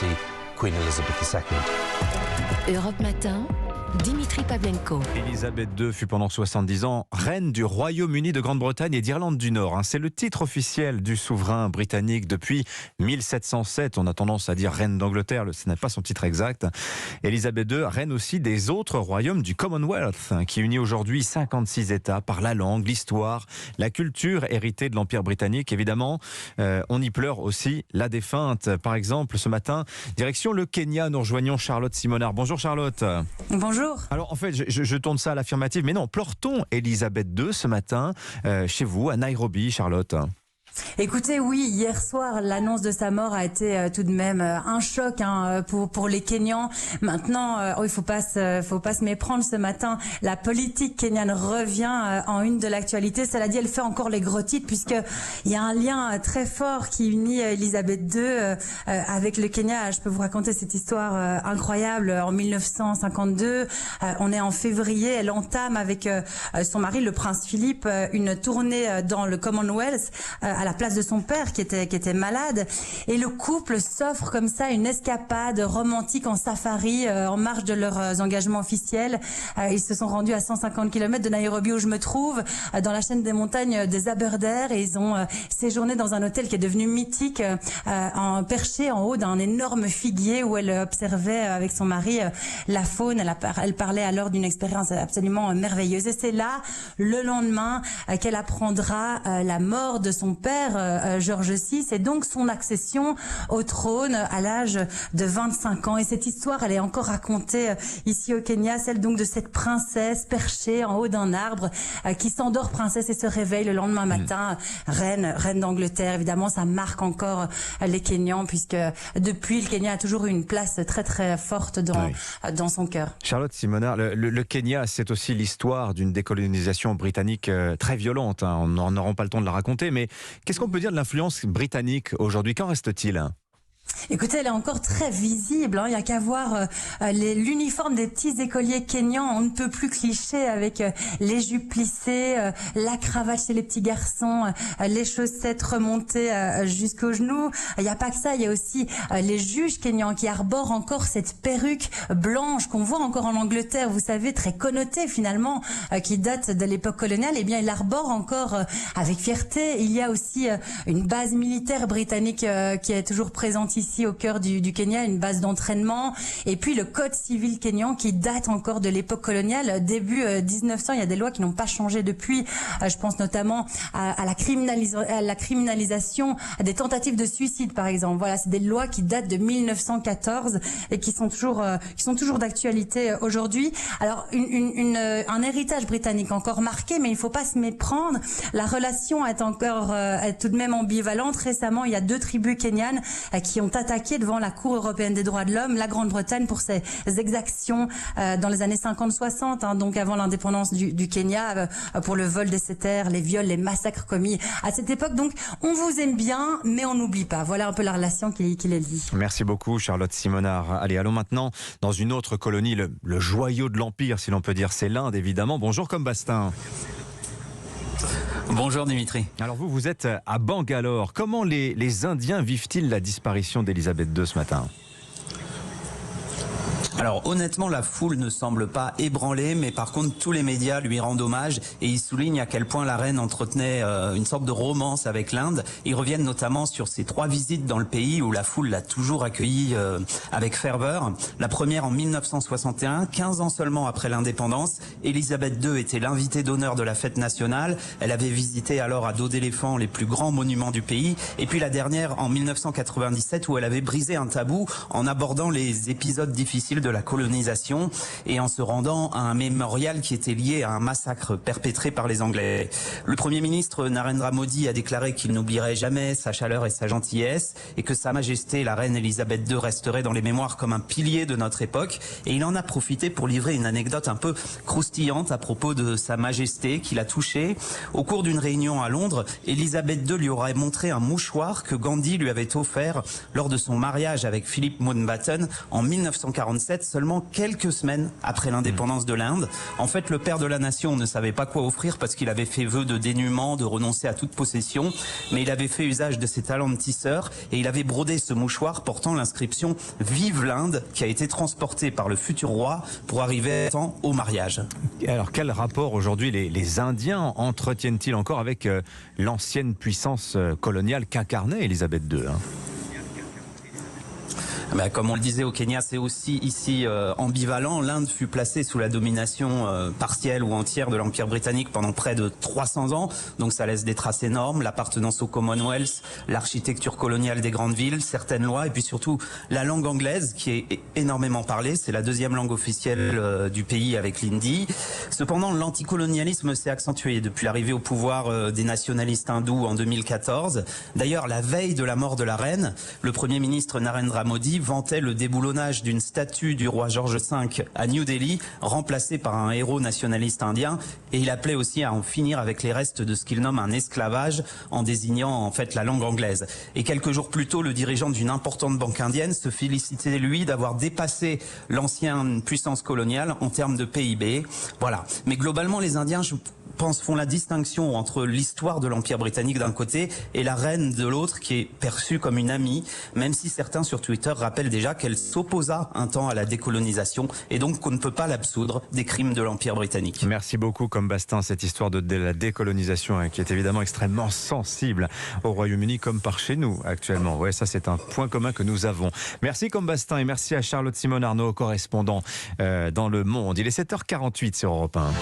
Majesty Queen Elizabeth II. Europe Matin, Dimitri Pavlenko. Elisabeth II fut pendant 70 ans reine du Royaume-Uni, de Grande-Bretagne et d'Irlande du Nord. C'est le titre officiel du souverain britannique depuis 1707. On a tendance à dire reine d'Angleterre, ce n'est pas son titre exact. Elisabeth II, reine aussi des autres royaumes du Commonwealth, qui unit aujourd'hui 56 États par la langue, l'histoire, la culture héritée de l'Empire britannique. Évidemment, on y pleure aussi la défunte. Par exemple, ce matin, direction le Kenya, nous rejoignons Charlotte Simonard. Bonjour Charlotte. Bonjour. Alors en fait, je tourne ça à l'affirmative, mais non, pleure-t-on Elisabeth II ce matin chez vous à Nairobi, Charlotte ? Écoutez, oui, hier soir, l'annonce de sa mort a été tout de même un choc pour les Kenyans. Maintenant, il faut pas se méprendre ce matin. La politique kenyane revient en une de l'actualité. Cela dit, elle fait encore les gros titres puisque il y a un lien très fort qui unit Elisabeth II avec le Kenya. Je peux vous raconter cette histoire incroyable. En 1952, on est en février. Elle entame avec son mari, le prince Philippe, une tournée dans le Commonwealth. À la place de son père qui était malade, et le couple s'offre comme ça une escapade romantique en safari en marge de leurs engagements officiels. Ils se sont rendus à 150 km de Nairobi où je me trouve, dans la chaîne des montagnes des Aberdare, et ils ont séjourné dans un hôtel qui est devenu mythique, perché en haut d'un énorme figuier où elle observait avec son mari la faune. Elle parlait alors d'une expérience absolument merveilleuse, et c'est là, le lendemain, qu'elle apprendra la mort de son père, George VI, et donc son accession au trône à l'âge de 25 ans. Et cette histoire, elle est encore racontée ici au Kenya, celle donc de cette princesse perchée en haut d'un arbre, qui s'endort princesse et se réveille le lendemain matin reine d'Angleterre. Évidemment, ça marque encore les Kenyans, puisque depuis, le Kenya a toujours eu une place très très forte dans son cœur. Charlotte Simonard, le Kenya, c'est aussi l'histoire d'une décolonisation britannique très violente. On n'aura pas le temps de la raconter, mais qu'est-ce qu'on peut dire de l'influence britannique aujourd'hui ? Qu'en reste-t-il ? Écoutez, elle est encore très visible. Il n'y a qu'à voir l'uniforme des petits écoliers kenyans. On ne peut plus cliché avec les jupes plissées, la cravate chez les petits garçons, les chaussettes remontées jusqu'aux genoux. Il n'y a pas que ça. Il y a aussi les juges kenyans qui arborent encore cette perruque blanche qu'on voit encore en Angleterre. Vous savez, très connotée finalement, qui date de l'époque coloniale. Eh bien, ils l'arborent encore avec fierté. Il y a aussi une base militaire britannique qui est toujours présente ici au cœur du Kenya, une base d'entraînement, et puis le code civil kényan qui date encore de l'époque coloniale, début 1900. Il y a des lois qui n'ont pas changé depuis. Je pense notamment à la criminalisation des tentatives de suicide, par exemple. Voilà, c'est des lois qui datent de 1914 et qui sont toujours d'actualité aujourd'hui. Alors, un héritage britannique encore marqué, mais il ne faut pas se méprendre. La relation est tout de même ambivalente. Récemment, il y a 2 tribus kenyanes qui ont attaqué devant la Cour européenne des droits de l'homme la Grande-Bretagne pour ses exactions dans les années 50-60, donc avant l'indépendance du Kenya, pour le vol des terres, les viols, les massacres commis à cette époque. Donc on vous aime bien, mais on n'oublie pas. Voilà un peu la relation qui les lie. Merci beaucoup Charlotte Simonard. Allez, allons maintenant dans une autre colonie, le joyau de l'Empire, si l'on peut dire, c'est l'Inde évidemment. Bonjour Combastin. Bonjour Dimitri. Alors vous êtes à Bangalore. Comment les Indiens vivent-ils la disparition d'Elisabeth II ce matin ? Alors honnêtement, la foule ne semble pas ébranlée, mais par contre tous les médias lui rendent hommage et ils soulignent à quel point la reine entretenait une sorte de romance avec l'Inde. Ils reviennent notamment sur ses 3 visites dans le pays où la foule l'a toujours accueillie avec ferveur. La première en 1961, 15 ans seulement après l'indépendance. Elisabeth II était l'invitée d'honneur de la fête nationale. Elle avait visité alors à dos d'éléphant les plus grands monuments du pays. Et puis la dernière en 1997 où elle avait brisé un tabou en abordant les épisodes difficiles de la colonisation et en se rendant à un mémorial qui était lié à un massacre perpétré par les Anglais. Le Premier ministre Narendra Modi a déclaré qu'il n'oublierait jamais sa chaleur et sa gentillesse et que Sa Majesté, la reine Elisabeth II, resterait dans les mémoires comme un pilier de notre époque. Et il en a profité pour livrer une anecdote un peu croustillante à propos de Sa Majesté qui l'a touchée. Au cours d'une réunion à Londres, Elisabeth II lui aurait montré un mouchoir que Gandhi lui avait offert lors de son mariage avec Philip Mountbatten en 1947. faite seulement quelques semaines après l'indépendance de l'Inde. En fait, le père de la nation ne savait pas quoi offrir parce qu'il avait fait vœu de dénuement, de renoncer à toute possession, mais il avait fait usage de ses talents de tisseur et il avait brodé ce mouchoir portant l'inscription « Vive l'Inde » qui a été transporté par le futur roi pour arriver au mariage. Alors, quel rapport aujourd'hui les Indiens entretiennent-ils encore avec l'ancienne puissance coloniale qu'incarnait Elisabeth II, hein? Comme on le disait au Kenya, c'est aussi ici ambivalent. L'Inde fut placée sous la domination partielle ou entière de l'Empire britannique pendant près de 300 ans. Donc ça laisse des traces énormes. L'appartenance au Commonwealth, l'architecture coloniale des grandes villes, certaines lois et puis surtout la langue anglaise qui est énormément parlée. C'est la deuxième langue officielle du pays avec l'hindi. Cependant, l'anticolonialisme s'est accentué depuis l'arrivée au pouvoir des nationalistes hindous en 2014. D'ailleurs, la veille de la mort de la reine, le Premier ministre Narendra Modi vantait le déboulonnage d'une statue du roi George V à New Delhi, remplacée par un héros nationaliste indien, et il appelait aussi à en finir avec les restes de ce qu'il nomme un esclavage, en désignant en fait la langue anglaise. Et quelques jours plus tôt, le dirigeant d'une importante banque indienne se félicitait, lui, d'avoir dépassé l'ancienne puissance coloniale en termes de PIB. Voilà. Mais globalement, les Indiens, je pense, font la distinction entre l'histoire de l'Empire britannique d'un côté et la reine de l'autre, qui est perçue comme une amie, même si certains sur Twitter rappellent déjà qu'elle s'opposa un temps à la décolonisation et donc qu'on ne peut pas l'absoudre des crimes de l'Empire britannique. Merci beaucoup, Combastin, cette histoire de la décolonisation qui est évidemment extrêmement sensible au Royaume-Uni comme par chez nous actuellement. Ouais, ça c'est un point commun que nous avons. Merci Combastin et merci à Charlotte Simon Arnaud, correspondant dans Le Monde. Il est 7h48 sur Europe 1.